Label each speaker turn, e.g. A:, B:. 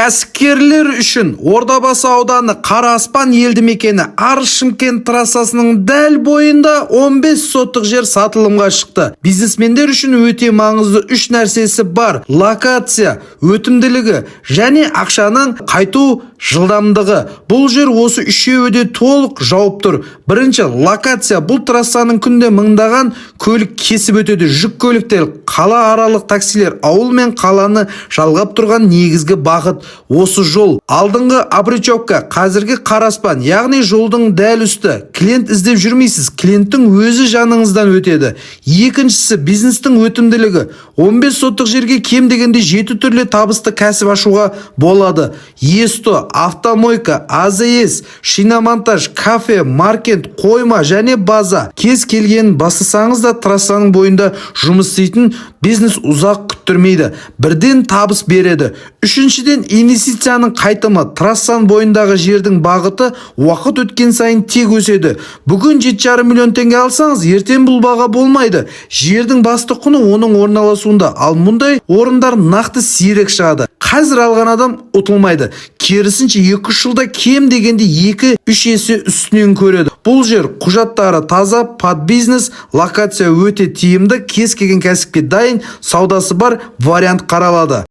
A: Кәсіпкерлер үшін Ордабасы ауданы Қара Аспан елді мекені Арыс-Шымкент трассасының дәл бойында 15 соттық жер сатылымға шықты. Бизнесмендер үшін өте маңызды үш нәрсесі бар: локация, өтімділігі және ақшаның қайту жылдамдығы. Бұл жер осы үшеуі де толық жауып тұр. Бірінші, локация. Бұл трассаның күнде мыңдаған көлік кесіп өтеді. Жүк көліктер, қала аралық таксилер, ауыл мен қаланы жалғап тұрған негізгі бағыт осы жол. Алдыңғы Обручевка, қазіргі Қара Аспан, яғни жолдың дәл үсті. Клиент іздеп жүрмейсіз, клиенттің өзі жаныңыздан өтеді. Екіншісі, бизнестің өтімділігі. 15 соттық жерге кем дегенде 7 түрлі табысты кәсіп ашуға болады. ЕСТО, автомойка, АЗС, шиномонтаж, кафе, маркет, қойма және база. Кез келген басысаңыз да трассаның бойында жұмыс істейтін бизнес ұзақ күттірмейді, бірден табыс береді. Үшіншіден, инвестицияның қайтымы. Трассаның бойындағы жердің бағыты уақыт өткен сайын тек өседі. Бүгін 7,5 миллион теңге алсаңыз, ертең бұл баға болмайды. Жердің басты құны оның орналасуында, ал мұндай орындар нақты сирек шығады. Қазір алған адам ұтылмайды. Керісінше 2-3 жылда кем дегенде 2-3 есе үстінен көреді. Бұл жер құжаттары таза, под бизнес, локация өте тиімді, кез келген кәсіпке дайын, саудасы бар вариант қаралады.